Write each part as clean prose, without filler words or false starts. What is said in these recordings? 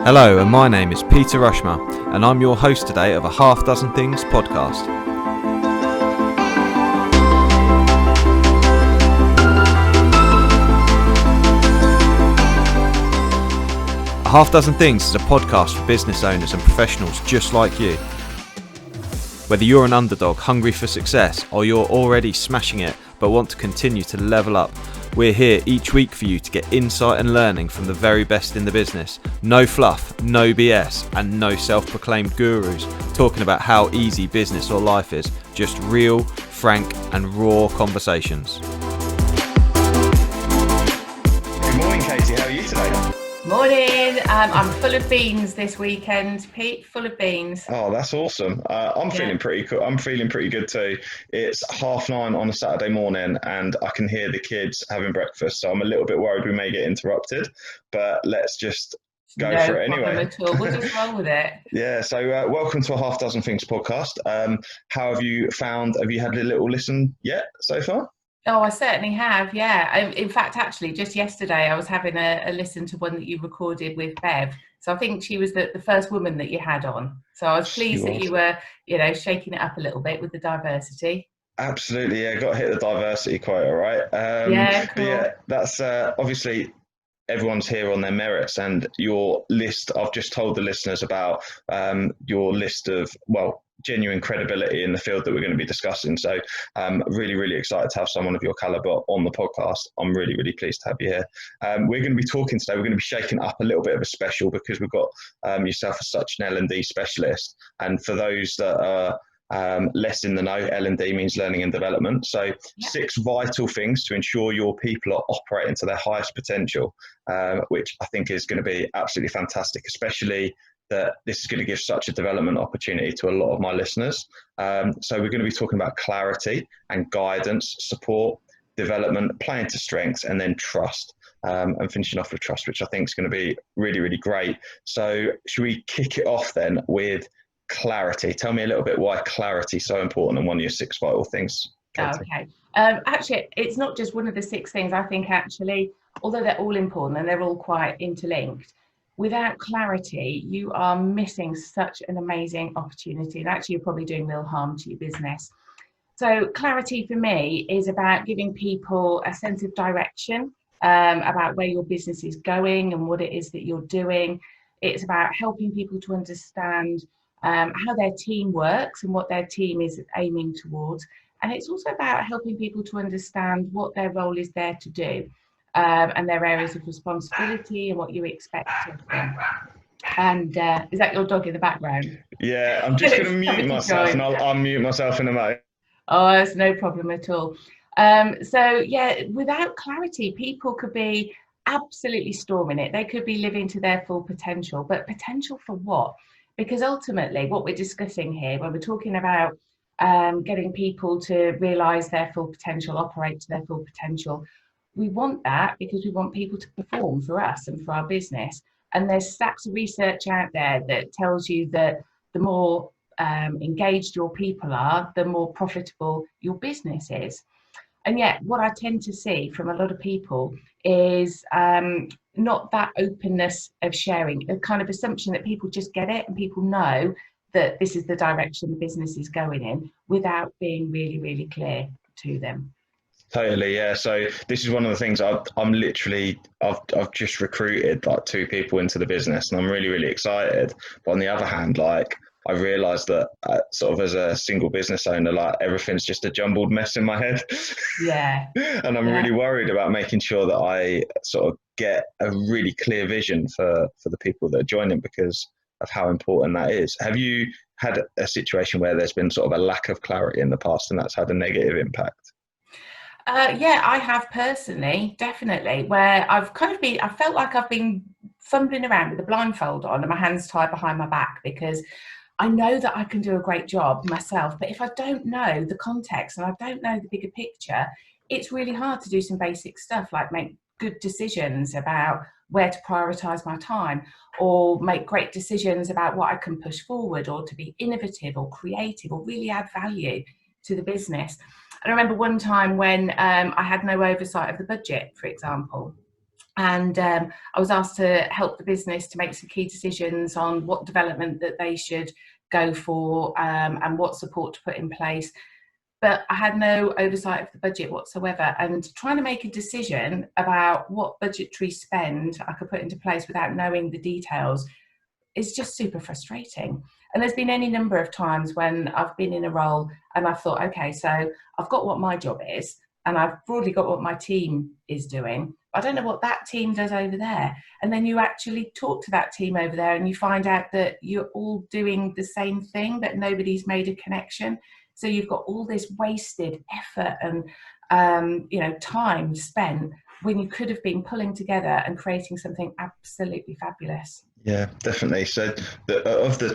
Hello, and my name is Peter Rushmer, and I'm your host today of a Half Dozen Things podcast. A Half Dozen Things is a podcast for business owners and professionals just like you. Whether you're an underdog hungry for success or you're already smashing it but want to continue to level up, we're here each week for you to get insight and learning from the very best in the business. No fluff, no BS, and no self-proclaimed gurus talking about how easy business or life is. Just real, frank, and raw conversations. Good morning, Katy. How are you today? Morning. I'm full of beans this weekend, Pete. Full of beans. Oh, that's awesome. I'm feeling pretty cool. I'm feeling pretty good too. It's 9:30 on a Saturday morning, and I can hear the kids having breakfast. So I'm a little bit worried we may get interrupted, but let's just go for it anyway. No problem at all. We'll just roll with it. Yeah. So welcome to a Half Dozen Things podcast. How have you found? Have you had a little listen yet so far? Oh, I certainly have, yeah. In fact, actually, just yesterday, I was having a listen to one that you recorded with Bev. So I think she was the first woman that you had on. So I was pleased that you were, shaking it up a little bit with the diversity. Absolutely, yeah. Got to hit the diversity quota, right? Yeah, cool. Yeah, that's obviously everyone's here on their merits, and your list. I've just told the listeners about your list of genuine credibility in the field that we're going to be discussing. So really, really excited to have someone of your caliber on the podcast. I'm really, really pleased to have you here. We're going to be talking today. We're going to be shaking up a little bit of a special because we've got yourself as such an L&D specialist. And for those that are less in the know, L&D means learning and development. So 6 vital things to ensure your people are operating to their highest potential, which I think is going to be absolutely fantastic, especially that this is going to give such a development opportunity to a lot of my listeners. So we're going to be talking about clarity and guidance, support, development, playing to strengths, and then trust, and finishing off with trust, which I think is going to be really, really great. So should we kick it off then with clarity? Tell me a little bit why clarity is so important and one of your 6 vital things, Katy. Okay. Actually, it's not just one of the 6 things. I think actually, although they're all important and they're all quite interlinked, without clarity, you are missing such an amazing opportunity, and actually you're probably doing real harm to your business. So clarity for me is about giving people a sense of direction about where your business is going and what it is that you're doing. It's about helping people to understand how their team works and what their team is aiming towards. And it's also about helping people to understand what their role is there to do. And their areas of responsibility and what you expect of them. And is that your dog in the background? Yeah, I'm just going to mute myself and I'll unmute myself in a moment. Oh, it's no problem at all. Without clarity, people could be absolutely storming it. They could be living to their full potential, but potential for what? Because ultimately what we're discussing here, when we're talking about getting people to realise their full potential, operate to their full potential, we want that because we want people to perform for us and for our business. And there's stacks of research out there that tells you that the more engaged your people are, the more profitable your business is. And yet what I tend to see from a lot of people is not that openness of sharing, a kind of assumption that people just get it and people know that this is the direction the business is going in without being really, really clear to them. Totally, yeah. So this is one of the things I've just recruited like 2 people into the business, and I'm really, really excited. But on the other hand, like I realised that sort of as a single business owner, like everything's just a jumbled mess in my head. Yeah. And I'm really worried about making sure that I sort of get a really clear vision for the people that are joining because of how important that is. Have you had a situation where there's been sort of a lack of clarity in the past and that's had a negative impact? I have personally, definitely, where I felt like I've been fumbling around with a blindfold on and my hands tied behind my back because I know that I can do a great job myself, but if I don't know the context and I don't know the bigger picture, it's really hard to do some basic stuff like make good decisions about where to prioritise my time or make great decisions about what I can push forward or to be innovative or creative or really add value to the business. And I remember one time when I had no oversight of the budget, for example, And I was asked to help the business to make some key decisions on what development that they should go for, and what support to put in place. But I had no oversight of the budget whatsoever, and trying to make a decision about what budgetary spend I could put into place without knowing the details is just super frustrating. And there's been any number of times when I've been in a role and I've thought, okay, so I've got what my job is and I've broadly got what my team is doing. I don't know what that team does over there. And then you actually talk to that team over there and you find out that you're all doing the same thing, but nobody's made a connection. So you've got all this wasted effort and time spent when you could have been pulling together and creating something absolutely fabulous. Yeah, definitely. So of the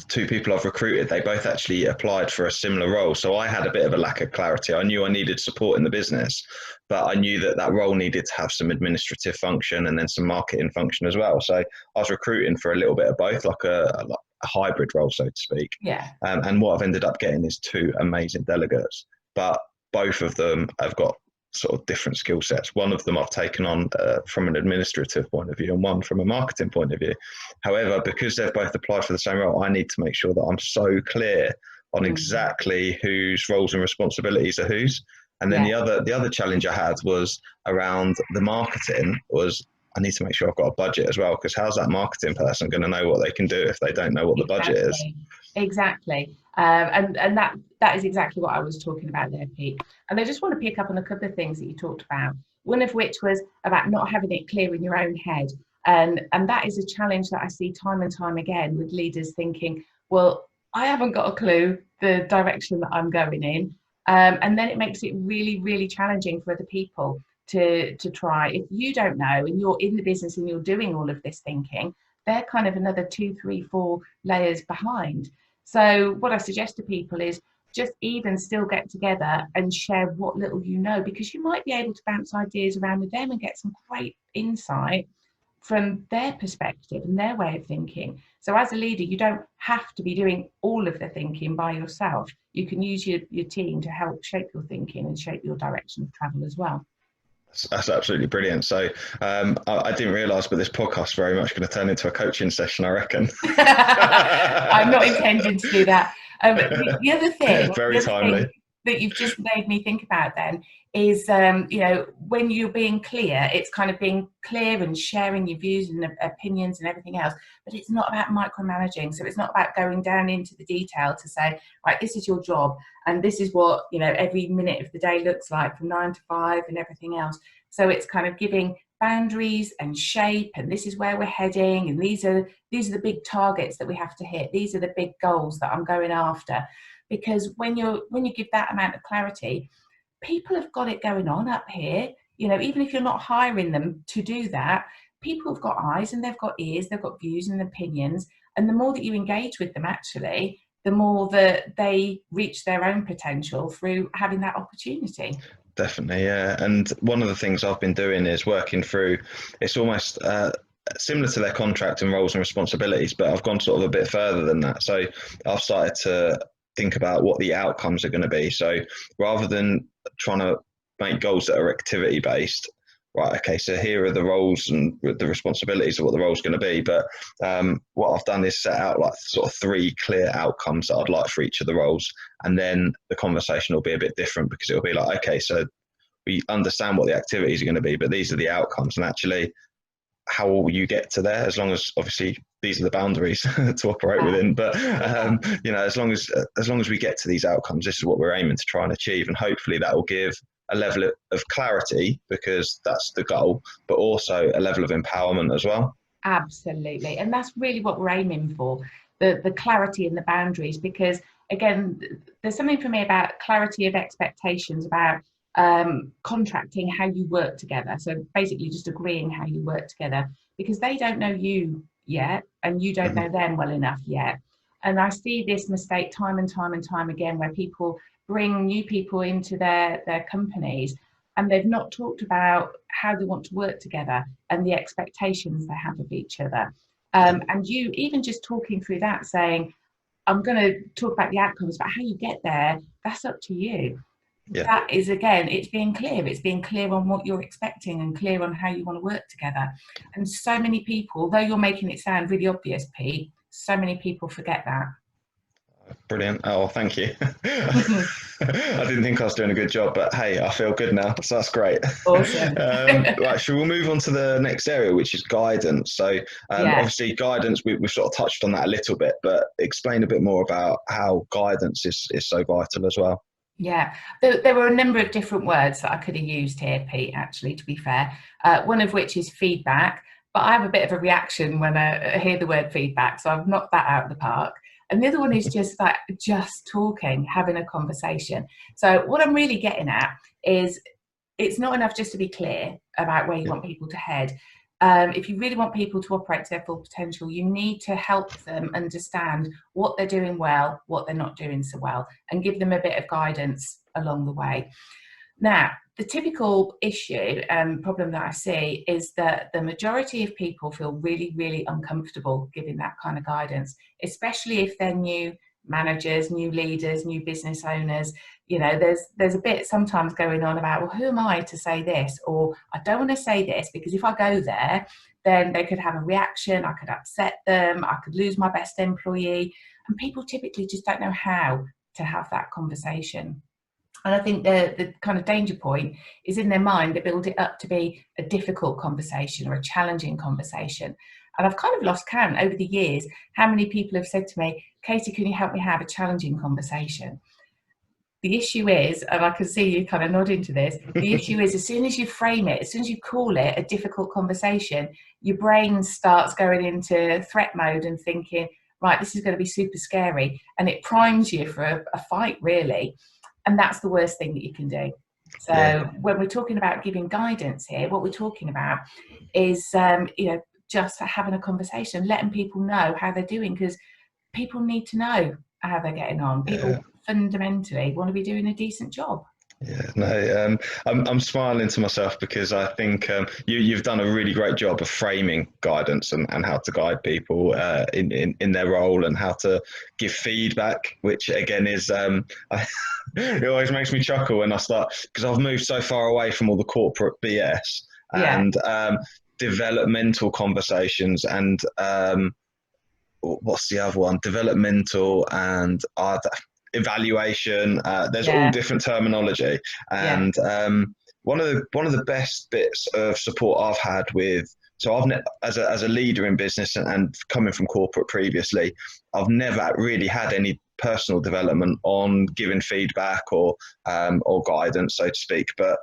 two people I've recruited, they both actually applied for a similar role. So I had a bit of a lack of clarity. I knew I needed support in the business, but I knew that role needed to have some administrative function and then some marketing function as well. So I was recruiting for a little bit of both, like a hybrid role, so to speak. Yeah. And what I've ended up getting is two amazing delegates, but both of them have got sort of different skill sets. One of them I've taken on from an administrative point of view and one from a marketing point of view. However, because they've both applied for the same role, I need to make sure that I'm so clear on exactly whose roles and responsibilities are whose. And then the other challenge I had was around the marketing was I need to make sure I've got a budget as well, because how's that marketing person going to know what they can do if they don't know what the budget is? Exactly. And that is exactly what I was talking about there, Pete. And I just want to pick up on a couple of things that you talked about, one of which was about not having it clear in your own head. And that is a challenge that I see time and time again with leaders thinking, well, I haven't got a clue the direction that I'm going in. And then it makes it really, really challenging for other people to try. If you don't know and you're in the business and you're doing all of this thinking, they're kind of another 2, 3, 4 layers behind. So what I suggest to people is just even still get together and share what little you know, because you might be able to bounce ideas around with them and get some great insight from their perspective and their way of thinking. So as a leader, you don't have to be doing all of the thinking by yourself. You can use your team to help shape your thinking and shape your direction of travel as well. That's absolutely brilliant. So I didn't realise, but this podcast is very much going to turn into a coaching session, I reckon. I'm not intending to do that. The other thing, very timely, that you've just made me think about then is, when you're being clear, it's kind of being clear and sharing your views and opinions and everything else, but it's not about micromanaging. So it's not about going down into the detail to say, right, this is your job and this is what, every minute of the day looks like from 9 to 5 and everything else. So it's kind of giving boundaries and shape, and this is where we're heading, and these are the big targets that we have to hit. These are the big goals that I'm going after. Because when you give that amount of clarity, people have got it going on up here. Even if you're not hiring them to do that, people have got eyes and they've got ears, they've got views and opinions. And the more that you engage with them, actually, the more that they reach their own potential through having that opportunity. Definitely, yeah. And one of the things I've been doing is working through, it's almost similar to their contract and roles and responsibilities, but I've gone sort of a bit further than that. So I've started to think about what the outcomes are going to be. So rather than trying to make goals that are activity based, right, okay, so here are the roles and the responsibilities of what the role's going to be. But what I've done is set out like sort of 3 clear outcomes that I'd like for each of the roles. And then the conversation will be a bit different, because it'll be like, okay, so we understand what the activities are going to be, but these are the outcomes. And actually, how will you get to there? As long as obviously these are the boundaries to operate within, but as long as we get to these outcomes, this is what we're aiming to try and achieve, and hopefully that will give a level of clarity, because that's the goal, but also a level of empowerment as well. Absolutely, and that's really what we're aiming for, the clarity and the boundaries, because again, there's something for me about clarity of expectations, about contracting how you work together. So basically just agreeing how you work together, because they don't know you yet and you don't know them well enough yet. And I see this mistake time and time and time again, where people bring new people into their companies and they've not talked about how they want to work together and the expectations they have of each other. And you even just talking through that, saying, I'm going to talk about the outcomes, but how you get there, that's up to you. Yeah. that is, again, it's being clear on what you're expecting and clear on how you want to work together. And so many people, though you're making it sound really obvious, Pete, so many people forget that. Brilliant. Oh, thank you. I didn't think I was doing a good job, but hey, I feel good now, so that's great. Awesome. Right, so we'll move on to the next area, which is guidance. So obviously guidance, we've sort of touched on that a little bit, but explain a bit more about how guidance is so vital as well. Yeah, there were a number of different words that I could have used here, Pete, actually, to be fair. One of which is feedback, but I have a bit of a reaction when I hear the word feedback, so I've knocked that out of the park. And the other one is just talking, having a conversation. So what I'm really getting at is it's not enough just to be clear about where you want people to head. If you really want people to operate to their full potential, you need to help them understand what they're doing well, what they're not doing so well, and give them a bit of guidance along the way. Now, the typical issue and problem that I see is that the majority of people feel really, really uncomfortable giving that kind of guidance, especially if they're new managers, new leaders, new business owners. You know, there's a bit sometimes going on about, well, who am I to say this? Or I don't want to say this because if I go there, then they could have a reaction, I could upset them, I could lose my best employee. And people typically just don't know how to have that conversation. And I think the kind of danger point is in their mind, they build it up to be a difficult conversation or a challenging conversation. And I've kind of lost count over the years how many people have said to me, Katy, can you help me have a challenging conversation? The issue is, and I can see you kind of nodding to this, the issue is as soon as you frame it, as soon as you call it a difficult conversation, your brain starts going into threat mode and thinking, right, this is going to be super scary. And it primes you for a fight, really. And that's the worst thing that you can do. So when we're talking about giving guidance here, what we're talking about is, just having a conversation, letting people know how they're doing, because people need to know how they're getting on. People fundamentally want to be doing a decent job. Yeah, no, I'm smiling to myself because I think you've done a really great job of framing guidance and how to guide people in their role and how to give feedback, which again is, it always makes me chuckle when I start, because I've moved so far away from all the corporate BS and developmental conversations and what's the other one? Developmental and evaluation. There's all different terminology, and one of the best bits of support I've had with, so I've as a leader in business and coming from corporate previously, I've never really had any personal development on giving feedback or guidance, so to speak, but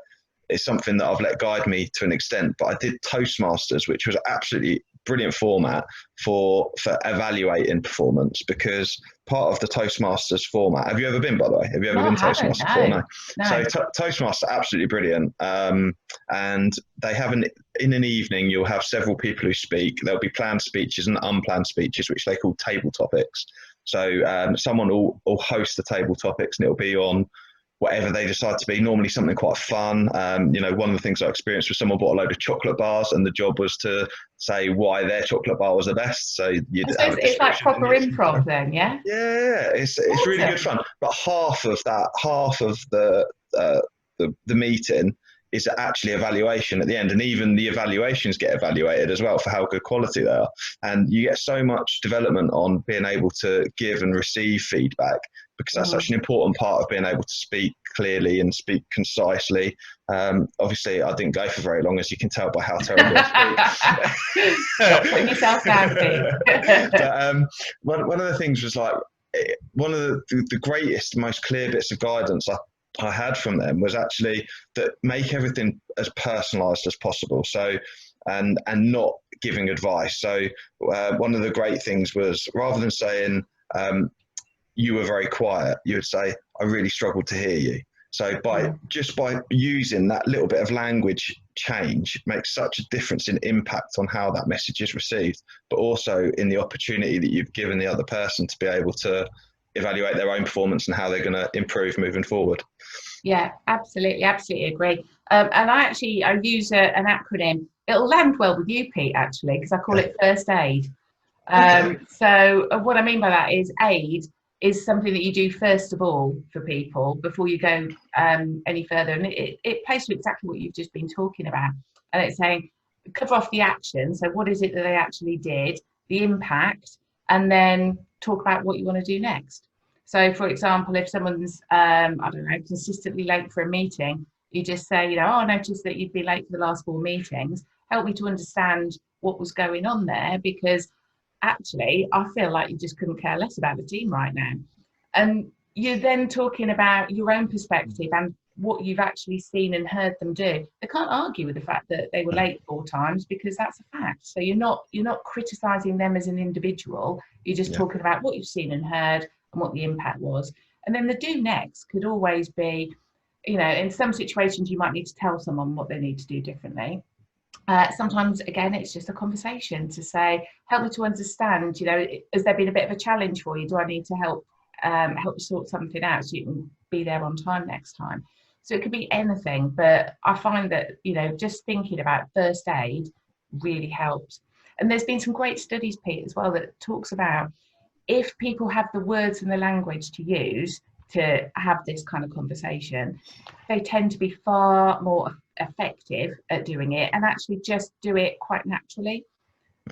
it's something that I've let guide me to an extent. But I did Toastmasters, which was absolutely brilliant format for evaluating performance, because part of the Toastmasters format, have you ever been, by the way? Have you ever been Toastmasters before? No. So Toastmasters, absolutely brilliant. And they have in an evening, you'll have several people who speak. There'll be planned speeches and unplanned speeches, which they call table topics. So someone will host the table topics, and it'll be on whatever they decide to be, normally something quite fun. One of the things I experienced was someone bought a load of chocolate bars, and the job was to say why their chocolate bar was the best. So it's like proper improv then, yeah? Yeah, it's really good fun. But half of the meeting is actually evaluation at the end, and even the evaluations get evaluated as well for how good quality they are. And you get so much development on being able to give and receive feedback, because that's such an important part of being able to speak clearly and speak concisely. Obviously, I didn't go for very long, as you can tell by how terrible I speak. Stop putting yourself down, Pete. But one of the things was like, one of the greatest, most clear bits of guidance I had from them was actually that make everything as personalized as possible. So, and not giving advice. So one of the great things was, rather than saying, you were very quiet, you would say, I really struggled to hear you. So by using that little bit of language change makes such a difference in impact on how that message is received, but also in the opportunity that you've given the other person to be able to evaluate their own performance and how they're going to improve moving forward. Yeah, absolutely agree. And I use an acronym. It'll land well with you, Pete, actually, because I call it first aid. So what I mean by that is AID is something that you do first of all for people before you go any further. And it plays to exactly what you've just been talking about. And it's saying, cover off the action. So what is it that they actually did, the impact, and then talk about what you want to do next. So, for example, if someone's, I don't know, consistently late for a meeting, you just say, oh, I noticed that you've been late for the last 4 meetings. Help me to understand what was going on there, because actually, I feel like you just couldn't care less about the team right now. And you're then talking about your own perspective and what you've actually seen and heard them do. They can't argue with the fact that they were late 4 times, because that's a fact. So you're not criticizing them as an individual. You're just talking about what you've seen and heard and what the impact was. And then the do next could always be, in some situations you might need to tell someone what they need to do differently. Sometimes, again, it's just a conversation to say, help me to understand, has there been a bit of a challenge for you? Do I need to help you sort something out so you can be there on time next time? So it could be anything, but I find that, just thinking about first aid really helps. And there's been some great studies, Pete, as well, that talks about if people have the words and the language to use to have this kind of conversation, they tend to be far more effective at doing it and actually just do it quite naturally.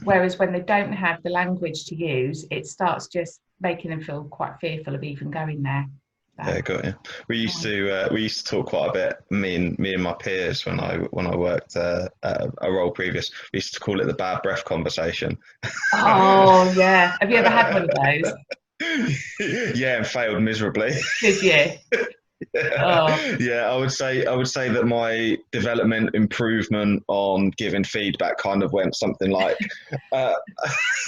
Whereas when they don't have the language to use, it starts just making them feel quite fearful of even going there. Yeah, got you. We used to talk quite a bit. Me and my peers when I worked a role previous. We used to call it the bad breath conversation. Oh yeah, have you ever had one of those? Yeah, and failed miserably. Did you? Yeah, I would say that my development improvement on giving feedback kind of went something like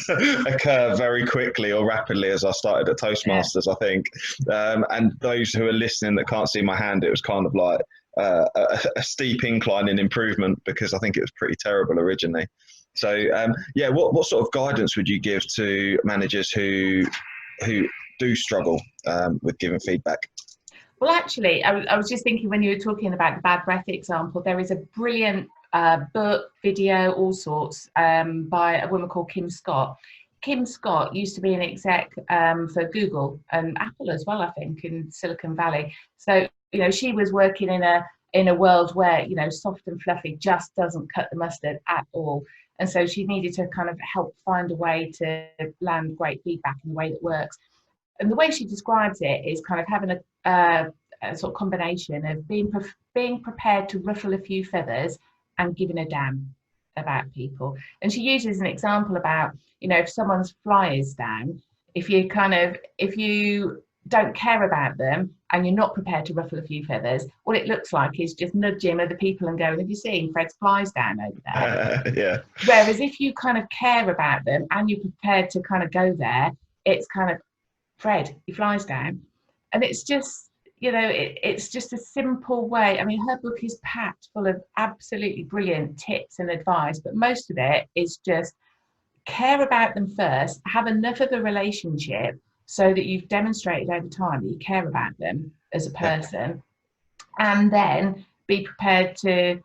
occur very quickly or rapidly as I started at Toastmasters, I think. And those who are listening that can't see my hand, it was kind of like a steep incline in improvement, because I think it was pretty terrible originally. So what sort of guidance would you give to managers who do struggle with giving feedback? Well, actually, I was just thinking when you were talking about the bad breath example, there is a brilliant book, video, all sorts, by a woman called Kim Scott. Kim Scott used to be an exec for Google and Apple as well, I think, in Silicon Valley. So, she was working in a world where, soft and fluffy just doesn't cut the mustard at all. And so she needed to kind of help find a way to land great feedback in a way that works. And the way she describes it is kind of having a sort of combination of being prepared to ruffle a few feathers and giving a damn about people. And she uses an example about, if someone's fly is down, if you don't care about them and you're not prepared to ruffle a few feathers, what it looks like is just nudging other people and going, have you seen Fred's flies down over there? Yeah. Whereas if you kind of care about them and you're prepared to kind of go there, it's kind of, Fred, he flies down. And it's just, it's just a simple way. I mean, her book is packed full of absolutely brilliant tips and advice, but most of it is just care about them first, have enough of a relationship so that you've demonstrated over time that you care about them as a person, and then be prepared to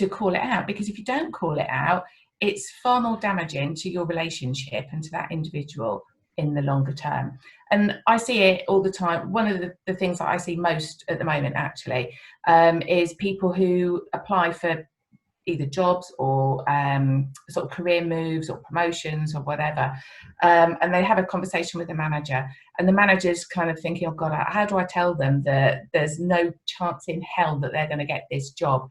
call it out. Because if you don't call it out, it's far more damaging to your relationship and to that individual in the longer term. And I see it all the time. One of the things that I see most at the moment, actually, is people who apply for either jobs or sort of career moves or promotions or whatever, and they have a conversation with the manager, and the manager's kind of thinking, oh God, how do I tell them that there's no chance in hell that they're going to get this job?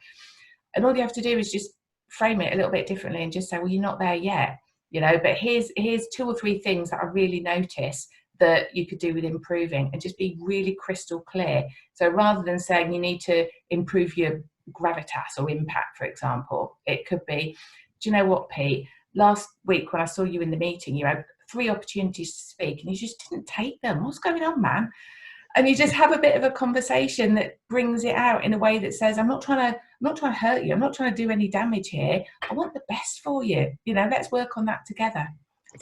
And all you have to do is just frame it a little bit differently and just say, well, you're not there yet. But here's 2 or 3 things that I really notice that you could do with improving, and just be really crystal clear. So rather than saying you need to improve your gravitas or impact, for example, it could be, do you know what, Pete? Last week when I saw you in the meeting, you had 3 opportunities to speak and you just didn't take them. What's going on, man? And you just have a bit of a conversation that brings it out in a way that says, I'm not trying to hurt you. I'm not trying to do any damage here. I want the best for you. Let's work on that together.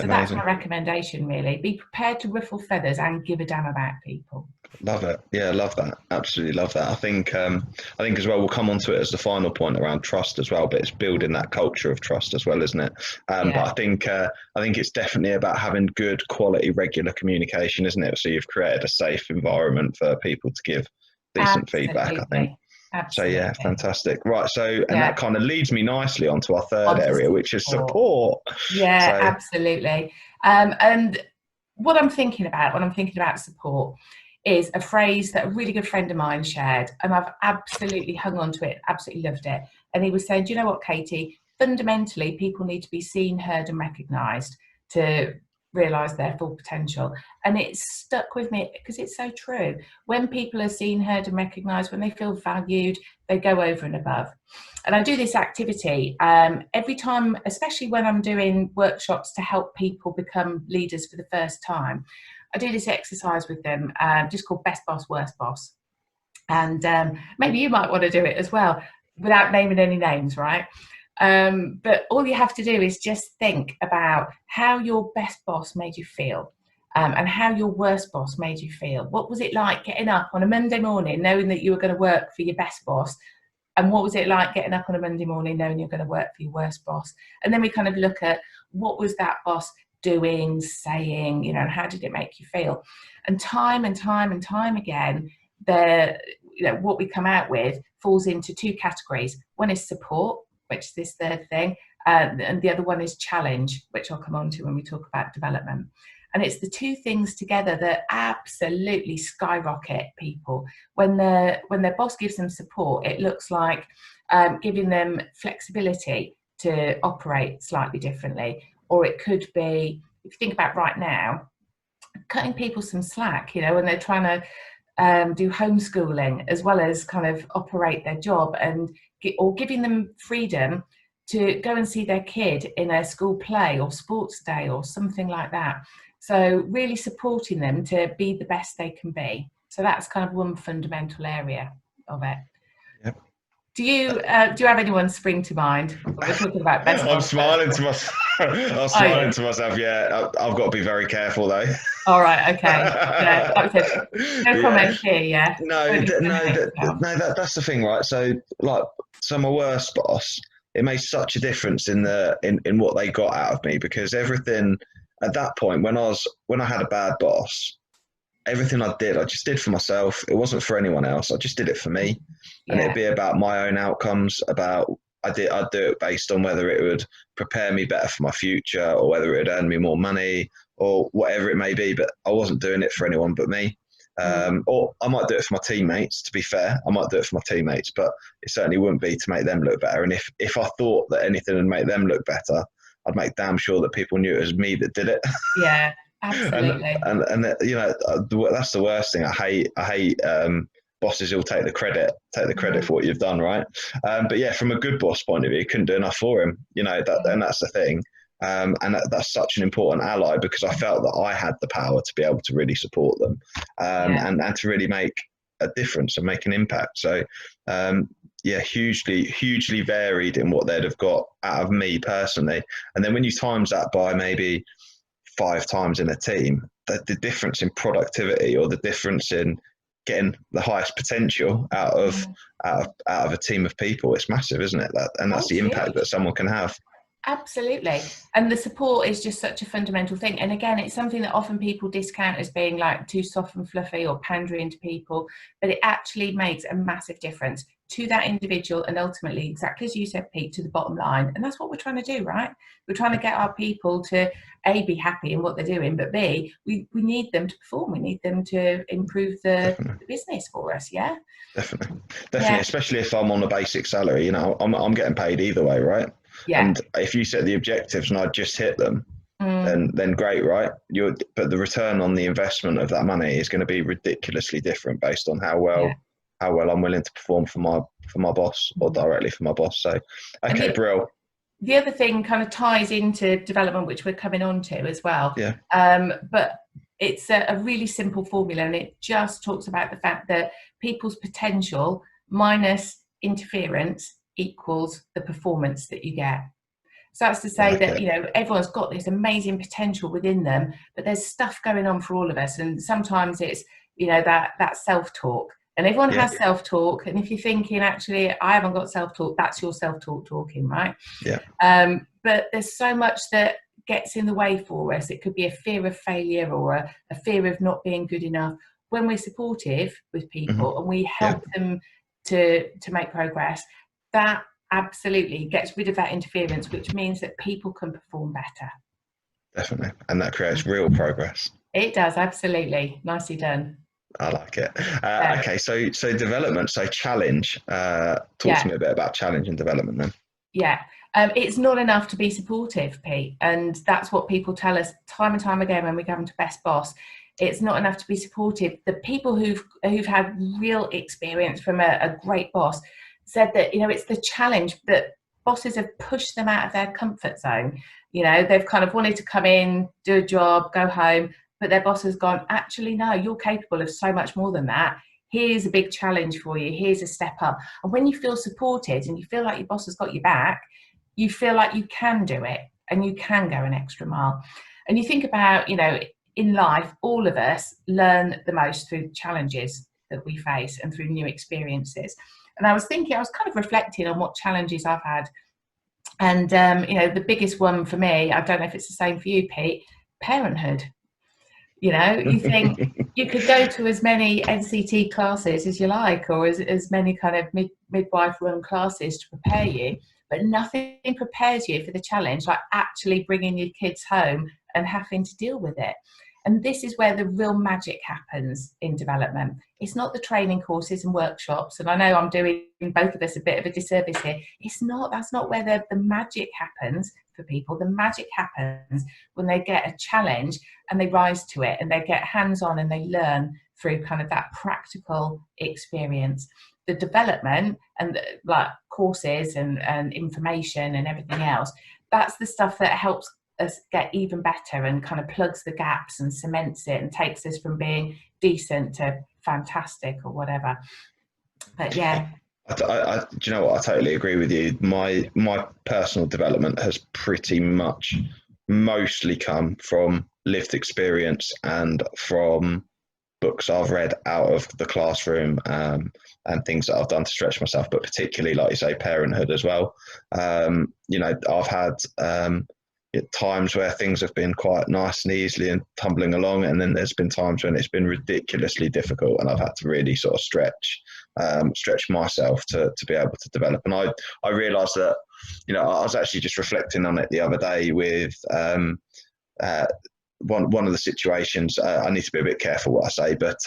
So that's my recommendation, really. Be prepared to ruffle feathers and give a damn about people. Love it. Yeah, love that. Absolutely love that. I think as well, we'll come on to it as the final point around trust as well, but it's building that culture of trust as well, isn't it? But I think it's definitely about having good quality, regular communication, isn't it? So you've created a safe environment for people to give decent feedback, I think. Absolutely. So yeah, fantastic. Right. So, and that kind of leads me nicely onto our third area, which is support. Yeah, absolutely. And what I'm thinking about when I'm thinking about support is a phrase that a really good friend of mine shared, and I've absolutely hung on to it, absolutely loved it. And he was saying, do you know what, Katy? Fundamentally, people need to be seen, heard, and recognised to realise their full potential. And it's stuck with me because it's so true. When people are seen, heard, and recognised, when they feel valued, they go over and above. And I do this activity every time, especially when I'm doing workshops to help people become leaders for the first time. I do this exercise with them, just called Best Boss, Worst Boss. And maybe you might want to do it as well, without naming any names, right? But all you have to do is just think about how your best boss made you feel, and how your worst boss made you feel. What was it like getting up on a Monday morning knowing that you were going to work for your best boss? And what was it like getting up on a Monday morning knowing you're going to work for your worst boss? And then we kind of look at what was that boss doing, saying, and how did it make you feel? And time again, what we come out with falls into two categories. One is support, which is this third thing, and the other one is challenge, which I'll come on to when we talk about development. And it's the two things together that absolutely skyrocket people. When their boss gives them support, it looks like giving them flexibility to operate slightly differently. Or it could be, if you think about right now, cutting people some slack, when they're trying to do homeschooling as well as kind of operate their job, or giving them freedom to go and see their kid in a school play or sports day or something like that. So really supporting them to be the best they can be. So that's kind of one fundamental area of it. Yep. Do you have anyone spring to mind? We're talking about best. I'm smiling to myself. I'm smiling to myself. Yeah, I've got to be very careful though. All right. Okay. Yeah. No comments here. Yeah. No. That's the thing, right? So, my worst boss, it made such a difference in what they got out of me, because everything at that point, when I had a bad boss, everything I did, I just did for myself. It wasn't for anyone else. I just did it for me, and it'd be about my own outcomes. I'd do it based on whether it would prepare me better for my future, or whether it would earn me more money, or whatever it may be. But I wasn't doing it for anyone but me. Or I might do it for my teammates. To be fair, I might do it for my teammates, but it certainly wouldn't be to make them look better. And if I thought that anything would make them look better, I'd make damn sure that people knew it was me that did it. Yeah, absolutely. and that's the worst thing. I hate bosses who'll take the credit for what you've done, right? But yeah, from a good boss point of view, you couldn't do enough for him. And that's the thing. And that's such an important ally, because I felt that I had the power to be able to really support them, and to really make a difference and make an impact. So hugely varied in what they'd have got out of me personally. And then when you times that by maybe 5 times in a team, the difference in productivity, or the difference in getting the highest potential out of a team of people, it's massive, isn't it? That's the impact that someone can have. Absolutely. And the support is just such a fundamental thing. And again, it's something that often people discount as being like too soft and fluffy or pandering to people, but it actually makes a massive difference to that individual, and ultimately, exactly as you said, Pete, to the bottom line. And that's what we're trying to do, right? We're trying to get our people to A, be happy in what they're doing, but B, we need them to perform. We need them to improve the business for us. Yeah. Definitely. Especially if I'm on a basic salary, I'm getting paid either way, right? Yeah. And if you set the objectives and I just hit them, then great, right? But the return on the investment of that money is going to be ridiculously different based on how well I'm willing to perform for my boss, or directly for my boss. So, okay, Brill. The other thing kind of ties into development, which we're coming on to as well. Yeah. But it's a really simple formula, and it just talks about the fact that people's potential minus interference equals the performance that you get. So that's to say Like that, it. you know, everyone's got this amazing potential within them, but there's stuff going on for all of us. And sometimes it's, you know, that self-talk. And everyone Yeah, has self-talk. And if you're thinking, actually, I haven't got self-talk, that's your self-talk talking, right? yeah, But there's so much that gets in the way for us. It could be a fear of failure or a fear of not being good enough. When we're supportive with people and we yeah, help them to make progress, that absolutely gets rid of that interference, which means that people can perform better. definitely. And that creates real progress. It does, absolutely. Nicely done. I like it. Yeah. Okay, so development, so challenge. Talk to Yeah. me a bit about challenge and development then. Yeah. It's not enough to be supportive, Pete. And that's what people tell us time and time again when we go into Best Boss. It's not enough to be supportive. The people who've had real experience from a great boss said that, you know, it's the challenge that bosses have pushed them out of their comfort zone. You know, they've kind of wanted to come in, do a job, go home, but their boss has gone, actually, no, you're capable of so much more than that. Here's a big challenge for you. Here's a step up. And when you feel supported and you feel like your boss has got your back, you feel like you can do it and you can go an extra mile. And you think about, you know, in life, all of us learn the most through challenges that we face and through new experiences. And I was thinking, I was kind of reflecting on what challenges I've had. And, you know, the biggest one for me, I don't know if it's the same for you, Pete, parenthood. You know, you think you could go to as many NCT classes as you like, or as many kind of midwife run classes to prepare you, but nothing prepares you for the challenge like actually bringing your kids home and having to deal with it. And this is where the real magic happens in development. It's not the training courses and workshops. And I know I'm doing both of us a bit of a disservice here. That's not where the magic happens for people. The magic happens when they get a challenge and they rise to it and they get hands-on and they learn through kind of that practical experience. The development and like courses and information and everything else, that's the stuff that helps us get even better and kind of plugs the gaps and cements it and takes us from being decent to fantastic or whatever. But yeah. Do you know what? I totally agree with you. My personal development has pretty much mostly come from lived experience and from books I've read out of the classroom, and things that I've done to stretch myself, but particularly, like you say, parenthood as well. You know, I've had times where things have been quite nice and easily and tumbling along, and then there's been times when it's been ridiculously difficult and I've had to really sort of stretch myself to be able to develop. And I realized that, you know, I was actually just reflecting on it the other day with one of the situations. I need to be a bit careful what I say, but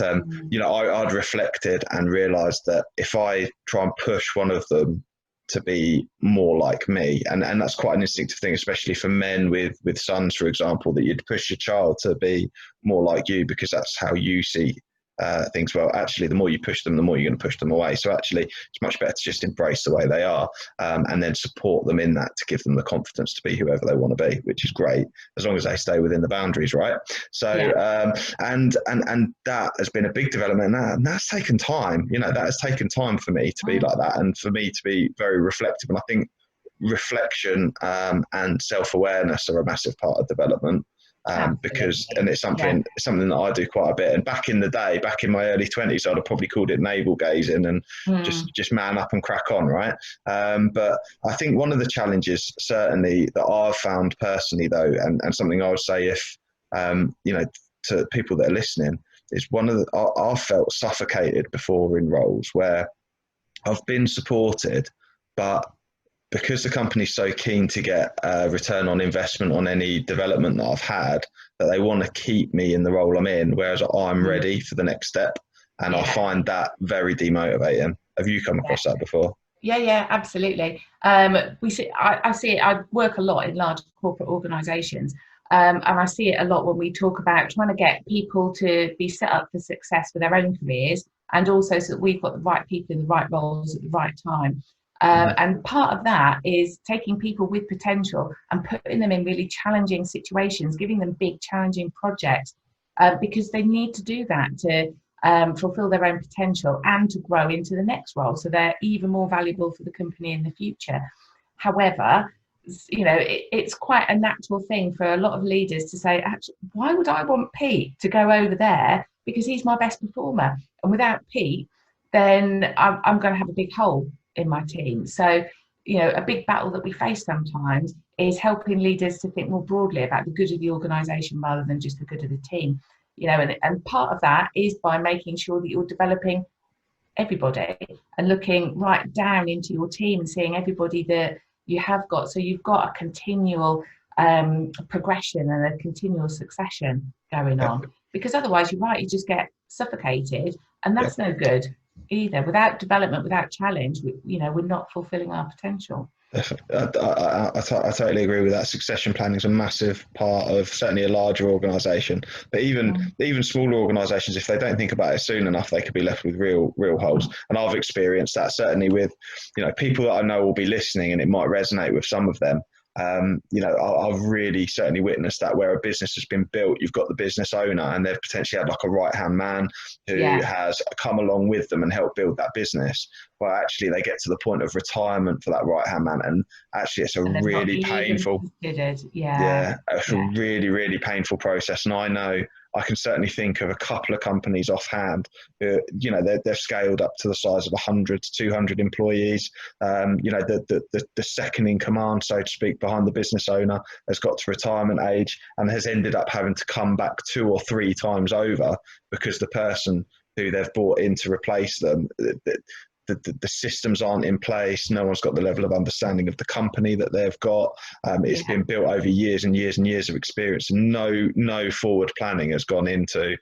you know, I'd reflected and realized that if I try and push one of them to be more like me, and that's quite an instinctive thing, especially for men with sons, for example, that you'd push your child to be more like you because that's how you see things. Well, actually, the more you push them, the more you're going to push them away. So actually, it's much better to just embrace the way they are, and then support them in that to give them the confidence to be whoever they want to be, which is great as long as they stay within the boundaries, right? So and that has been a big development, and that's taken time. You know, that has taken time for me to be like that, and for me to be very reflective. And I think reflection and self-awareness are a massive part of development. Because, and it's something that I do quite a bit. And back in the day, back in my early 20s, I'd have probably called it navel gazing and just man up and crack on, right? But I think one of the challenges certainly that I've found personally, though, and something I would say if, you know, to people that are listening, is I've felt suffocated before in roles where I've been supported, but because the company's so keen to get a return on investment on any development that I've had, that they want to keep me in the role I'm in, whereas I'm ready for the next step. And I find that very demotivating. Have you come across that before? Yeah, absolutely. I see it. I work a lot in large corporate organisations, and I see it a lot when we talk about trying to get people to be set up for success for their own careers, and also so that we've got the right people in the right roles at the right time. And part of that is taking people with potential and putting them in really challenging situations, giving them big challenging projects, because they need to do that to fulfill their own potential and to grow into the next role, so they're even more valuable for the company in the future. However, it's quite a natural thing for a lot of leaders to say, actually, why would I want Pete to go over there, because he's my best performer, and without Pete then I'm going to have a big hole in my team. So a big battle that we face sometimes is helping leaders to think more broadly about the good of the organization rather than just the good of the team. And part of that is by making sure that you're developing everybody and looking right down into your team and seeing everybody that you have got, so you've got a continual progression and a continual succession going on, because otherwise, you're right, you just get suffocated, and that's no good either. Without development, without challenge, we're not fulfilling our potential. I totally agree with that. Succession planning is a massive part of certainly a larger organisation, but even smaller organisations, if they don't think about it soon enough, they could be left with real holes. And I've experienced that certainly with people that I know will be listening, and it might resonate with some of them. I've really certainly witnessed that, where a business has been built, you've got the business owner, and they've potentially had like a right-hand man who has come along with them and helped build that business. But actually they get to the point of retirement for that right-hand man, and actually it's a really painful, it's a really, really painful process. And I know I can certainly think of a couple of companies offhand who, they've scaled up to the size of 100 to 200 employees. The second in command, so to speak, behind the business owner has got to retirement age and has ended up having to come back 2 or 3 times over, because the person who they've brought in to replace them, the systems aren't in place. No one's got the level of understanding of the company that they've got. It's been built over years and years and years of experience, and no forward planning has gone into,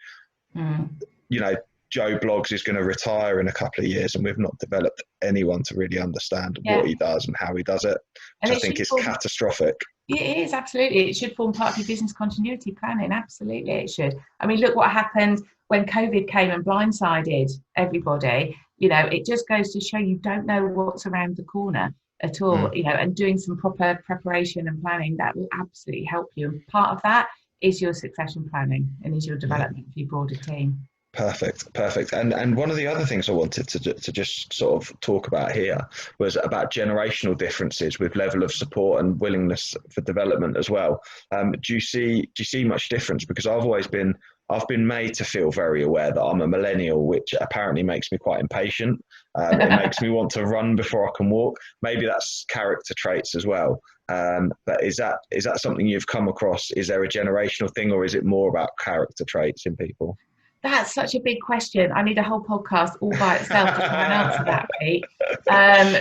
Joe Bloggs is going to retire in a couple of years, and we've not developed anyone to really understand what he does and how he does it, which I think is catastrophic. It is, absolutely. It should form part of your business continuity planning. Absolutely, it should. I mean, look what happened when COVID came and blindsided everybody. It just goes to show you don't know what's around the corner at all, and doing some proper preparation and planning, that will absolutely help you. And part of that is your succession planning and is your development for your broader team. Perfect. And one of the other things I wanted to just sort of talk about here was about generational differences with level of support and willingness for development as well. Do you see much difference? Because I've been made to feel very aware that I'm a millennial, which apparently makes me quite impatient. It makes me want to run before I can walk. Maybe that's character traits as well. But is that something you've come across? Is there a generational thing, or is it more about character traits in people? That's such a big question. I need a whole podcast all by itself to try and answer that, Pete.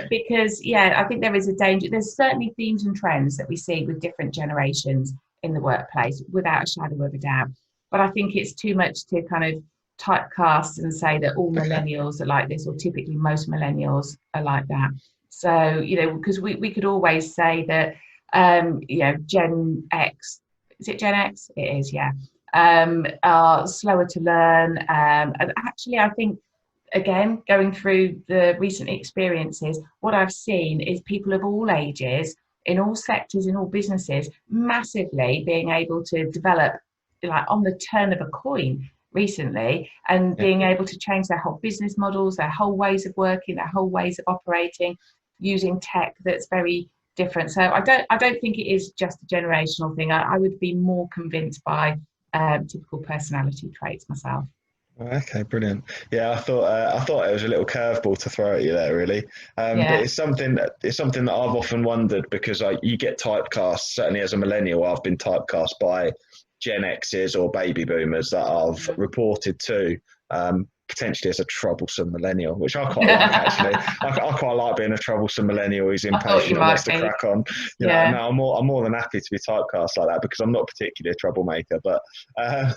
Because, I think there is a danger. There's certainly themes and trends that we see with different generations in the workplace, without a shadow of a doubt. But I think it's too much to kind of typecast and say that all millennials are like this, or typically most millennials are like that. So, because we could always say that, Gen X, is it Gen X? It is, yeah. Are slower to learn. And actually, I think, again, going through the recent experiences, what I've seen is people of all ages, in all sectors, in all businesses, massively being able to develop, like on the turn of a coin recently, and being able to change their whole business models, their whole ways of working, their whole ways of operating, using tech that's very different. So I don't think it is just a generational thing. I would be more convinced by typical personality traits myself. Okay, brilliant. Yeah, I thought it was a little curveball to throw at you there, really. But it's something that I've often wondered, because you get typecast. Certainly, as a millennial, I've been typecast by Gen X's or baby boomers that I've reported to, potentially as a troublesome millennial, which I quite like, actually. I quite like being a troublesome millennial who's impatient and wants to crack on. No, I'm more than happy to be typecast like that, because I'm not particularly a troublemaker. But I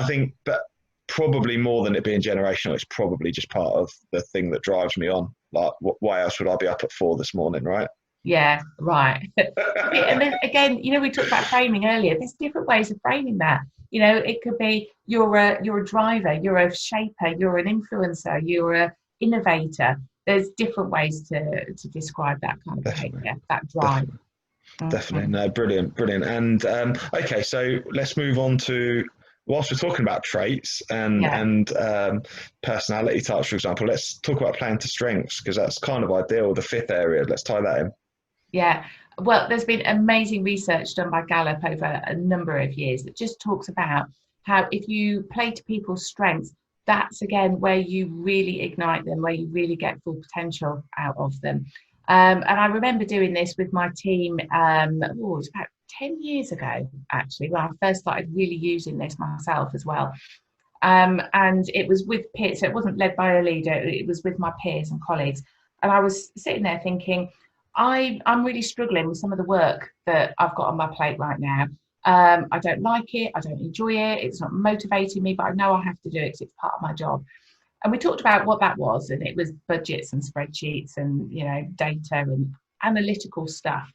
think but probably more than it being generational, it's probably just part of the thing that drives me on. Like, why else would I be up at 4 this morning, right? Yeah, right. And then again, we talked about framing earlier. There's different ways of framing that. It could be you're a driver, you're a shaper, you're an influencer, you're an innovator. There's different ways to describe that kind of behaviour, that drive. Definitely. No, brilliant. And okay, so let's move on to whilst we're talking about traits Yeah. and personality types, for example, let's talk about playing to strengths, because that's kind of ideal. The fifth area, let's tie that in. Yeah. Well, there's been amazing research done by Gallup over a number of years that just talks about how if you play to people's strengths, that's again where you really ignite them, where you really get full potential out of them. And I remember doing this with my team, it was about 10 years ago, actually, when I first started really using this myself as well. And it was with peers, so it wasn't led by a leader, it was with my peers and colleagues. And I was sitting there thinking, I'm really struggling with some of the work that I've got on my plate right now. I don't like it, I don't enjoy it, it's not motivating me, but I know I have to do it because it's part of my job. And we talked about what that was, and it was budgets and spreadsheets and data and analytical stuff.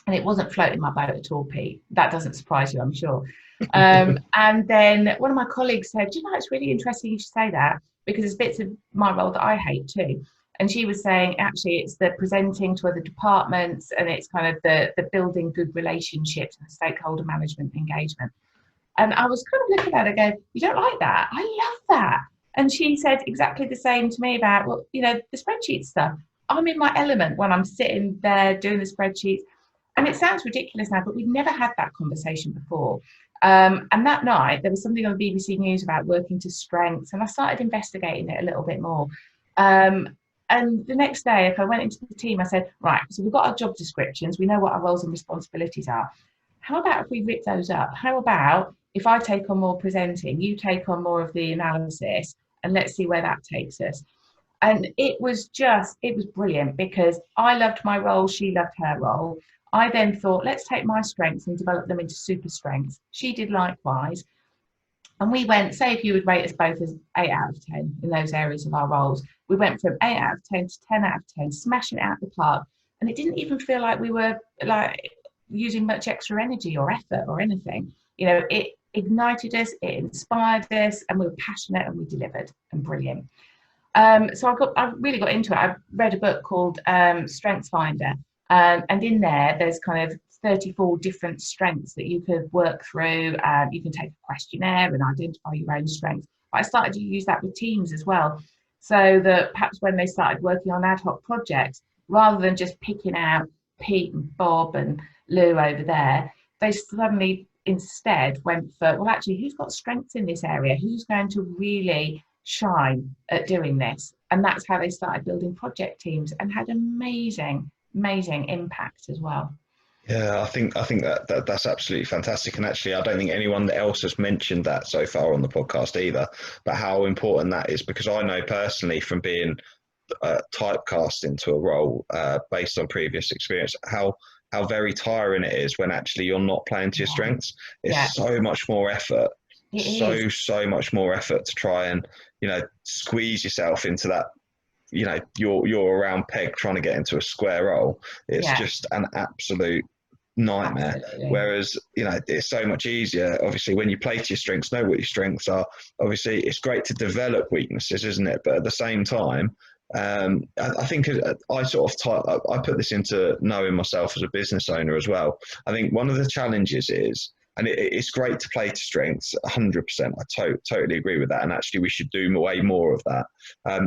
And it wasn't floating my boat at all, Pete. That doesn't surprise you, I'm sure. And then one of my colleagues said, you know, it's really interesting you should say that, because there's bits of my role that I hate too. And she was saying, actually, it's the presenting to other departments, and it's kind of the building good relationships and the stakeholder management engagement. And I was kind of looking at her going, you don't like that? I love that. And she said exactly the same to me about, well, the spreadsheet stuff. I'm in my element when I'm sitting there doing the spreadsheets. And it sounds ridiculous now, but we'd never had that conversation before. And that night, there was something on BBC News about working to strengths, and I started investigating it a little bit more. And the next day, if I went into the team, I said, right, so we've got our job descriptions, we know what our roles and responsibilities are. How about if we rip those up? How about if I take on more presenting, you take on more of the analysis, and let's see where that takes us. And it was brilliant, because I loved my role, she loved her role. I then thought, let's take my strengths and develop them into super strengths. She did likewise. And we went, say if you would rate us both as 8 out of 10 in those areas of our roles, we went from 8 out of 10 to 10 out of 10, smashing it out the park. And it didn't even feel like we were like using much extra energy or effort or anything. It ignited us, it inspired us, and we were passionate and we delivered, and brilliant. So I really got into it. I read a book called Strengths Finder. And in there's kind of 34 different strengths that you could work through. You can take a questionnaire and identify your own strengths. But I started to use that with teams as well, so that perhaps when they started working on ad hoc projects, rather than just picking out Pete and Bob and Lou over there, they suddenly instead went for, well, actually, who's got strengths in this area? Who's going to really shine at doing this? And that's how they started building project teams, and had amazing impact as well. Yeah, I think that's absolutely fantastic. And actually, I don't think anyone else has mentioned that so far on the podcast either, but how important that is, because I know personally from being typecast into a role based on previous experience, how very tiring it is when actually you're not playing to your strengths. It's so much more effort. So much more effort to try and, squeeze yourself into that, you're a round peg trying to get into a square role. It's just an absolute nightmare. Absolutely. Whereas, it's so much easier, obviously, when you play to your strengths, know what your strengths are. Obviously, it's great to develop weaknesses, isn't it? But at the same time, I think I put this into knowing myself as a business owner as well. I think one of the challenges is, and it's great to play to strengths, 100%. I totally agree with that. And actually, we should do way more of that.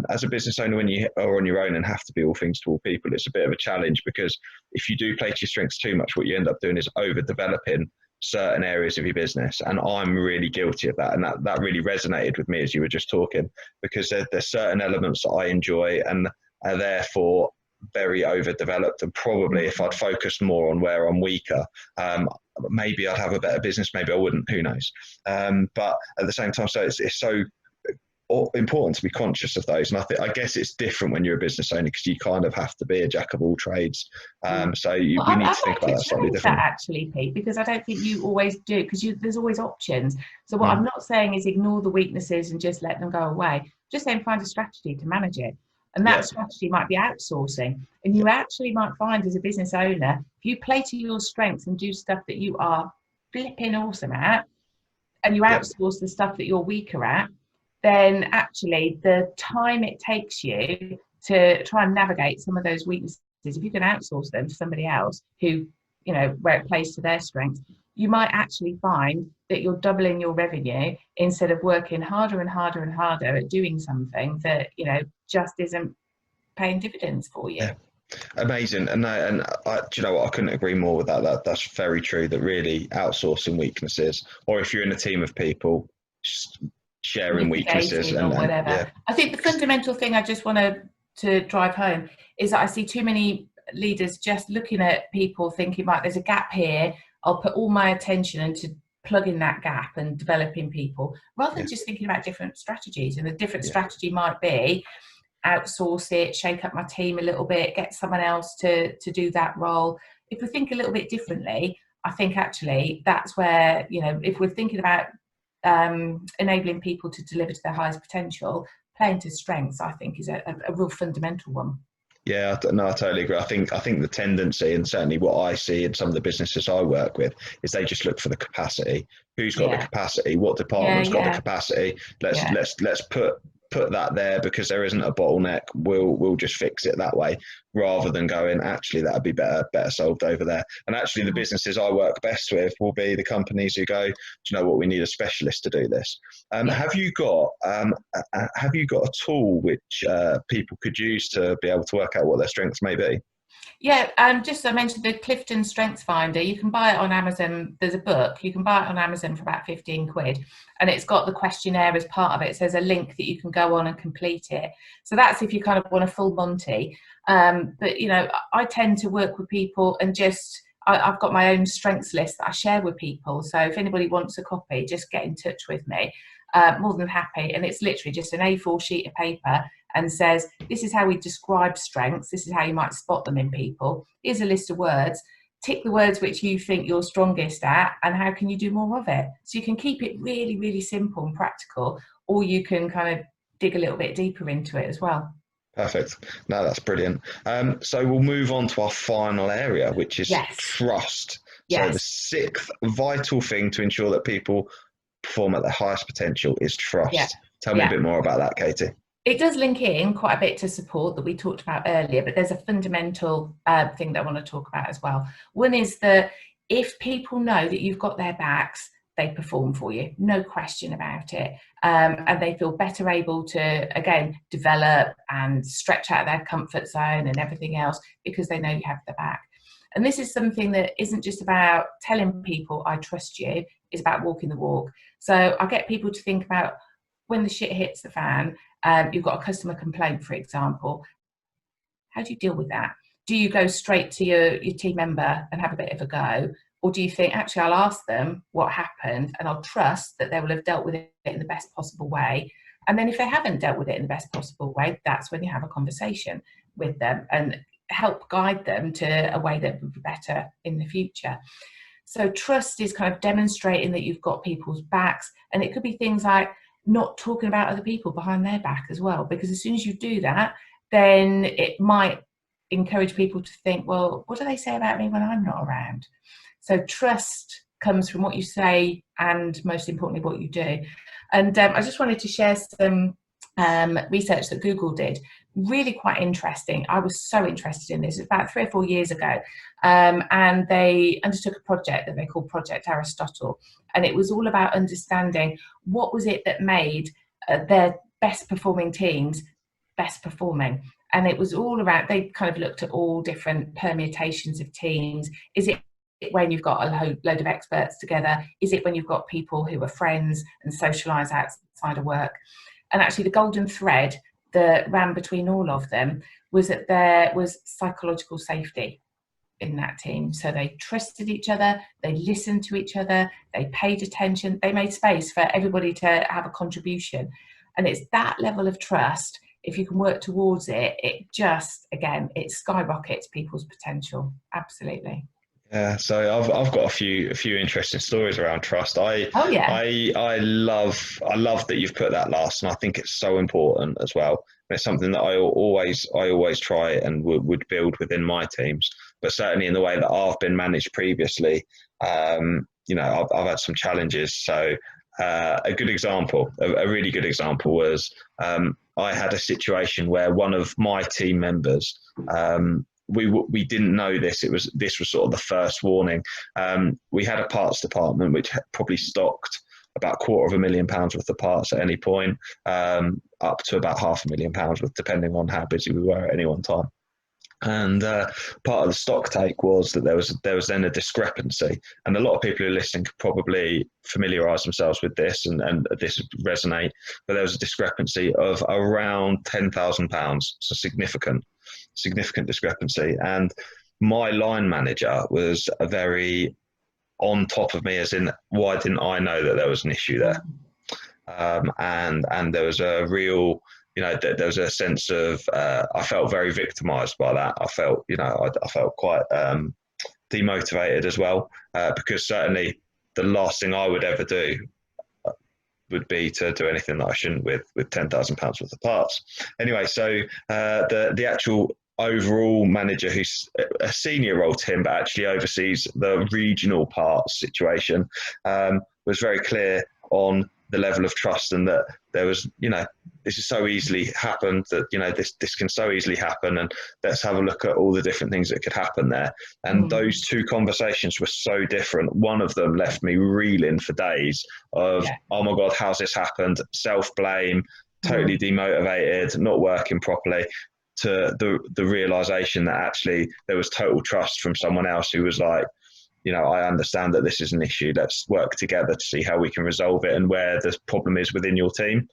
As a business owner, when you are on your own and have to be all things to all people, it's a bit of a challenge, because if you do play to your strengths too much, what you end up doing is overdeveloping certain areas of your business. And I'm really guilty of that. And that really resonated with me as you were just talking, because there's certain elements that I enjoy and are therefore very overdeveloped. And probably if I'd focused more on where I'm weaker, maybe I'd have a better business, maybe I wouldn't, who knows. But at the same time, so it's so important to be conscious of those. And I guess it's different when you're a business owner, because you kind of have to be a jack of all trades. So we need to think about that slightly different. Actually, Pete, because I don't think you always do, because there's always options. So what I'm not saying is ignore the weaknesses and just let them go away. Just saying find a strategy to manage it. And that strategy might be outsourcing. And you actually might find, as a business owner, if you play to your strengths and do stuff that you are flipping awesome at, and you outsource the stuff that you're weaker at, then actually the time it takes you to try and navigate some of those weaknesses, if you can outsource them to somebody else who, where it plays to their strengths, you might actually find that you're doubling your revenue instead of working harder and harder and harder at doing something that, you know, just isn't paying dividends for you. Yeah. Amazing. And do you know what? I couldn't agree more with that. That's very true, that really outsourcing weaknesses, or if you're in a team of people, just sharing weaknesses or whatever. yeah. I think the fundamental thing I just want to drive home is that I see too many leaders just looking at people thinking, right, there's a gap here, I'll put all my attention into plugging that gap and developing people, rather than just thinking about different strategies. And the different strategy might be outsource it, shake up my team a little bit, get someone else to do that role. If we think a little bit differently, I think actually that's where, you know, if we're thinking about enabling people to deliver to their highest potential, playing to strengths, I think, is a real fundamental one. Yeah, no, I totally agree. I think the tendency, and certainly what I see in some of the businesses I work with, is they just look for the capacity. Who's got the capacity? What department's got the capacity? Let's put that there, because there isn't a bottleneck. We'll just fix it that way, rather than going, actually that'd be better solved over there. And actually the businesses I work best with will be the companies who go, do you know what, we need a specialist to do this. Have you got a tool which people could use to be able to work out what their strengths may be? Yeah, just I mentioned the Clifton Strengths Finder. You can buy it on Amazon. There's a book. You can buy it on Amazon for about 15 quid. And it's got the questionnaire as part of it. So there's a link that you can go on and complete it. So that's if you kind of want a full Monty. But, you know, I tend to work with people and I've got my own strengths list that I share with people. So if anybody wants a copy, just get in touch with me. More than happy. And it's literally just an A4 sheet of paper and says, this is how we describe strengths. This is how you might spot them in people. Here's a list of words. Tick the words which you think you're strongest at, and how can you do more of it? So you can keep it really, really simple and practical, or you can kind of dig a little bit deeper into it as well. Perfect. No, that's brilliant. So we'll move on to our final area, which is trust. So the sixth vital thing to ensure that people perform at their highest potential is trust. Tell me a bit more about that, Katy. It does link in quite a bit to support that we talked about earlier, but there's a fundamental thing that I want to talk about as well. One is that if people know that you've got their backs, they perform for you, no question about it. And they feel better able to, again, develop and stretch out their comfort zone and everything else because they know you have their back. And this is something that isn't just about telling people, I trust you, it's about walking the walk. So I get people to think about when the shit hits the fan, you've got a customer complaint, for example. How do you deal with that? Do you go straight to your team member and have a bit of a go? Or do you think, actually, I'll ask them what happened and I'll trust that they will have dealt with it in the best possible way. And then if they haven't dealt with it in the best possible way, that's when you have a conversation with them and help guide them to a way that would be better in the future. So trust is kind of demonstrating that you've got people's backs. And it could be things like not talking about other people behind their back as well, because as soon as you do that, then it might encourage people to think, well, what do they say about me when I'm not around? So trust comes from what you say and, most importantly, what you do. And I just wanted to share some research that Google did, really quite interesting. I was so interested in this. It was about 3 or 4 years ago, and they undertook a project that they called Project Aristotle, and it was all about understanding what was it that made their best performing teams best performing. And it was all around, they kind of looked at all different permutations of teams. Is it when you've got a load of experts together? Is it when you've got people who are friends and socialise outside of work? And actually the golden thread that ran between all of them was that there was psychological safety in that team. So they trusted each other, they listened to each other, they paid attention, they made space for everybody to have a contribution. And it's that level of trust, if you can work towards it, it just, again, it skyrockets people's potential. Absolutely. Yeah, so I've got a few interesting stories around trust. I love that you've put that last, and I think it's so important as well. And it's something that I always try and would build within my teams, but certainly in the way that I've been managed previously, you know, I've had some challenges. So a good example, a really good example was I had a situation where one of my team members we didn't know this. This was sort of the first warning. We had a parts department which probably stocked about £250,000 worth of parts at any point, up to about £500,000 worth, depending on how busy we were at any one time. And part of the stock take was that there was then a discrepancy, and a lot of people who are listening could probably familiarise themselves with this, and this would resonate. But there was a discrepancy of around £10,000, so significant discrepancy. And my line manager was a very on top of me, as in, why didn't I know that there was an issue there? And there was a real, there was a sense of, I felt very victimized by that. I felt, I felt quite demotivated as well, because certainly the last thing I would ever do would be to do anything that I shouldn't with £10,000 worth of parts. Anyway, so the actual overall manager, who's a senior role to him but actually oversees the regional parts situation, was very clear on the level of trust, and that there was, this is so easily happened, that this can so easily happen, and let's have a look at all the different things that could happen there. And those two conversations were so different. One of them left me reeling for days of, oh my God, how's this happened? Self-blame, totally demotivated, not working properly, to the realization that actually there was total trust from someone else who was like, I understand that this is an issue. Let's work together to see how we can resolve it and where the problem is within your team,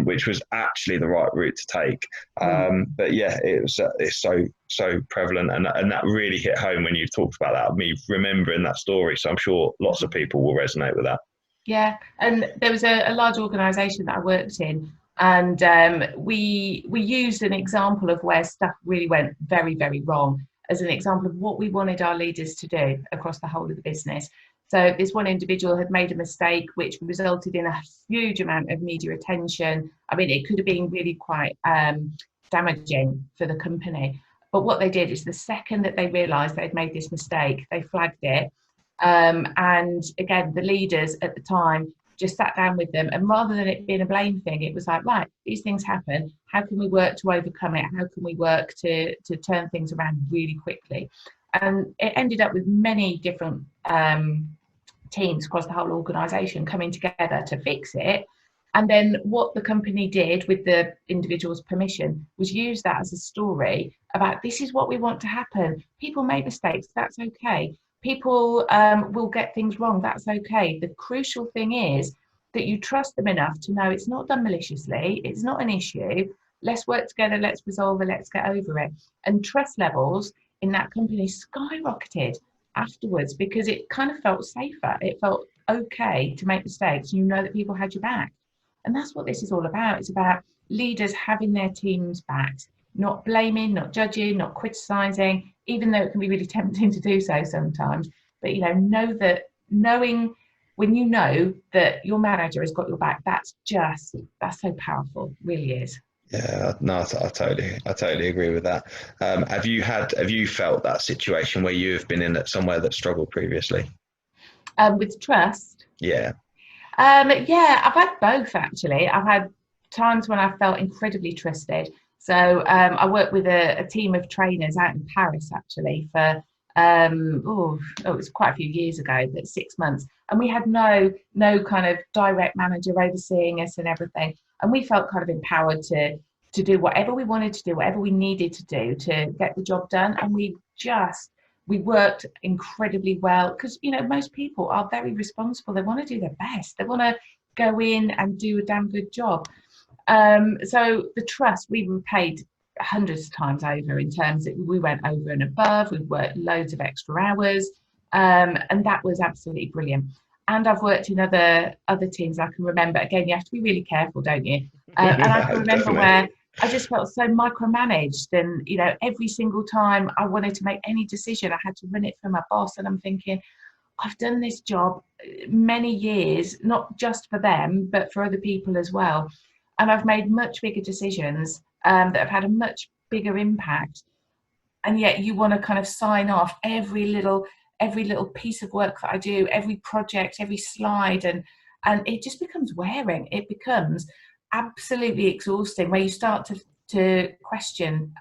which was actually the right route to take. But yeah, it's so prevalent, and that really hit home when you talked about that, me remembering that story. So I'm sure lots of people will resonate with that. Yeah, and there was a large organisation that I worked in, and we used an example of where stuff really went very, very wrong as an example of what we wanted our leaders to do across the whole of the business. So this one individual had made a mistake which resulted in a huge amount of media attention. I mean, it could have been really quite damaging for the company. But what they did is, the second that they realised they'd made this mistake, they flagged it. And again, the leaders at the time just sat down with them, and rather than it being a blame thing, it was like, right, these things happen. How can we work to overcome it? How can we work to turn things around really quickly? And it ended up with many different teams across the whole organisation coming together to fix it. And then what the company did, with the individual's permission, was use that as a story about, this is what we want to happen. People make mistakes, that's okay. People will get things wrong, that's okay. The crucial thing is that you trust them enough to know it's not done maliciously, it's not an issue. Let's work together, let's resolve it, let's get over it. And trust levels in that company skyrocketed afterwards, because it kind of felt safer. It felt okay to make mistakes. You know that people had your back. And that's what this is all about. It's about leaders having their teams back, not blaming, not judging, not criticising, even though it can be really tempting to do so sometimes. But knowing when you know that your manager has got your back, that's so powerful, it really is. Yeah, no, I totally agree with that. Have you felt that situation where you've been in somewhere that struggled previously? With trust? Yeah. Yeah, I've had both actually. I've had times when I felt incredibly trusted. So I worked with a team of trainers out in Paris actually for it was quite a few years ago, but 6 months, and we had no kind of direct manager overseeing us and everything, and we felt kind of empowered to do whatever we wanted to do, whatever we needed to do to get the job done. And we worked incredibly well, because most people are very responsible. They want to do their best, they want to go in and do a damn good job. So the trust, we were paid hundreds of times over, in terms that we went over and above, we worked loads of extra hours, and that was absolutely brilliant. And I've worked in other teams. I can remember, again, you have to be really careful, don't you? And I can remember where I just felt so micromanaged, and every single time I wanted to make any decision, I had to run it through my boss, and I'm thinking, I've done this job many years, not just for them, but for other people as well. And I've made much bigger decisions that have had a much bigger impact. And yet you want to kind of sign off every little piece of work that I do, every project, every slide, and it just becomes wearing. It becomes absolutely exhausting, where you start to question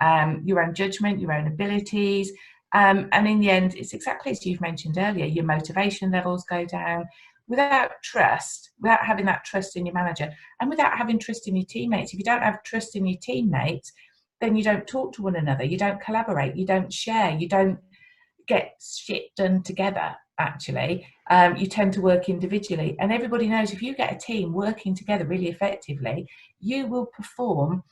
your own judgment, your own abilities. And in the end, it's exactly as you've mentioned earlier, your motivation levels go down. Without trust, without having that trust in your manager, and without having trust in your teammates. If you don't have trust in your teammates, then you don't talk to one another, you don't collaborate, you don't share, you don't get shit done together, actually. You tend to work individually. And everybody knows if you get a team working together really effectively, you will perform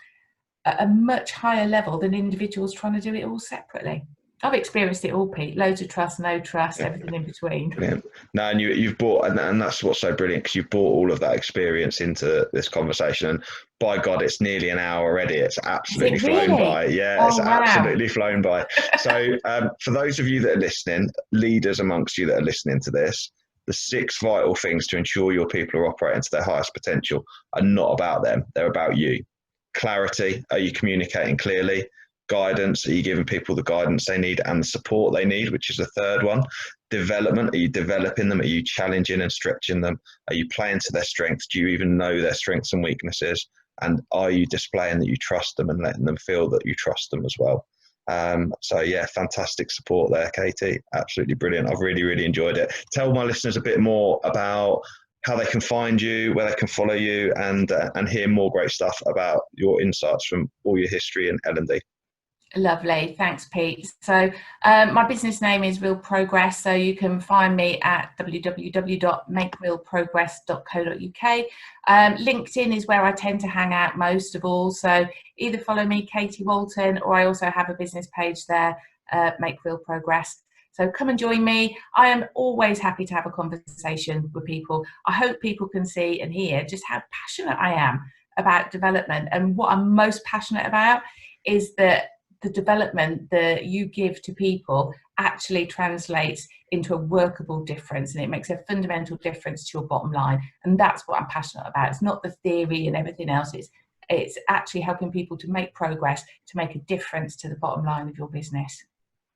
at a much higher level than individuals trying to do it all separately. I've experienced it all, Pete. Loads of trust, no trust, everything in between. Brilliant. No, and you've brought, and that's what's so brilliant, because you've brought all of that experience into this conversation. And by God, it's nearly an hour already. It's absolutely flown by. Yeah, it's absolutely flown by. So for those of you that are listening, leaders amongst you that are listening to this, the 6 vital things to ensure your people are operating to their highest potential are not about them. They're about you. Clarity. Are you communicating clearly? Guidance, are you giving people the guidance they need and the support they need, which is the third one. Development, are you developing them? Are you challenging and stretching them? Are you playing to their strengths? Do you even know their strengths and weaknesses? And are you displaying that you trust them and letting them feel that you trust them as well? So yeah, fantastic support there, Katy. Absolutely brilliant. I've really, really enjoyed it. Tell my listeners a bit more about how they can find you, where they can follow you, and hear more great stuff about your insights from all your history in L&D. Lovely, thanks, Pete. So my business name is Real Progress, so you can find me at www.makerealprogress.co.uk. LinkedIn is where I tend to hang out most of all, so either follow me, Katy Walton, or I also have a business page there, Make Real Progress. So come and join me. I am always happy to have a conversation with people. I hope people can see and hear just how passionate I am about development, and what I'm most passionate about is that the development that you give to people actually translates into a workable difference, and it makes a fundamental difference to your bottom line. And that's what I'm passionate about. It's not the theory and everything else. It's actually helping people to make progress, to make a difference to the bottom line of your business.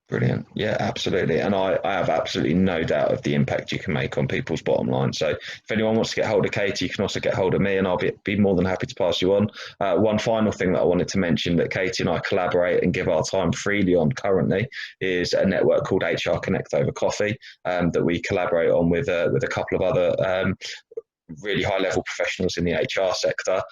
Brilliant. Yeah, absolutely. And I have absolutely no doubt of the impact you can make on people's bottom line. So if anyone wants to get hold of Katy, you can also get hold of me, and I'll be more than happy to pass you on. One final thing that I wanted to mention that Katy and I collaborate and give our time freely on currently is a network called HR Connect over coffee that we collaborate on with a couple of other really high level professionals in the HR sector,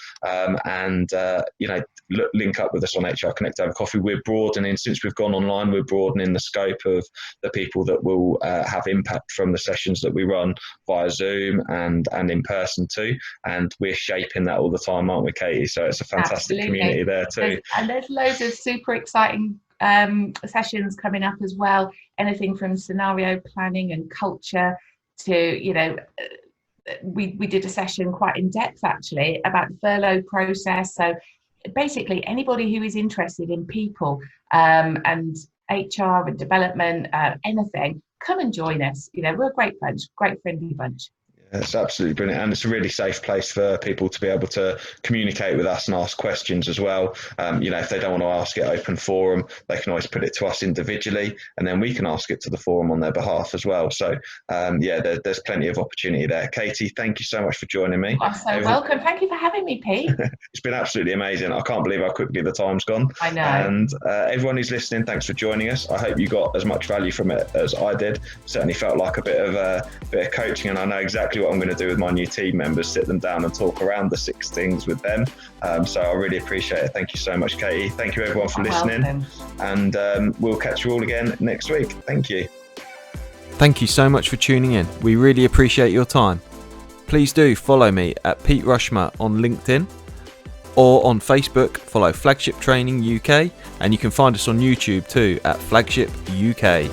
link up with us on HR Connect over coffee. We're broadening, since we've gone online, we're broadening the scope of the people that will have impact from the sessions that we run via Zoom and in person too. And we're shaping that all the time, aren't we, Katy? So it's a fantastic community there too. There's loads of super exciting sessions coming up as well. Anything from scenario planning and culture to, we did a session quite in depth actually about the furlough process. So basically anybody who is interested in people and HR and development, anything, come and join us. We're a great bunch, great friendly bunch. It's absolutely brilliant, and it's a really safe place for people to be able to communicate with us and ask questions as well. If they don't want to ask it open forum, they can always put it to us individually, and then we can ask it to the forum on their behalf as well. So there's plenty of opportunity there. Katy, thank you so much for joining me. You're so welcome. Thank you for having me, Pete. It's been absolutely amazing. I can't believe how quickly the time's gone. I know. And everyone who's listening, thanks for joining us. I hope you got as much value from it as I did. Certainly felt like a bit of coaching, and I know exactly what I'm going to do with my new team members, sit them down and talk around the 6 things with them. So I really appreciate it. Thank you so much, Katy. Thank you everyone for listening. Welcome. And we'll catch you all again next week. Thank you. Thank you so much for tuning in. We really appreciate your time. Please do follow me at Pete Rushmer on LinkedIn, or on Facebook, follow Flagship Training UK, and you can find us on YouTube too at Flagship UK.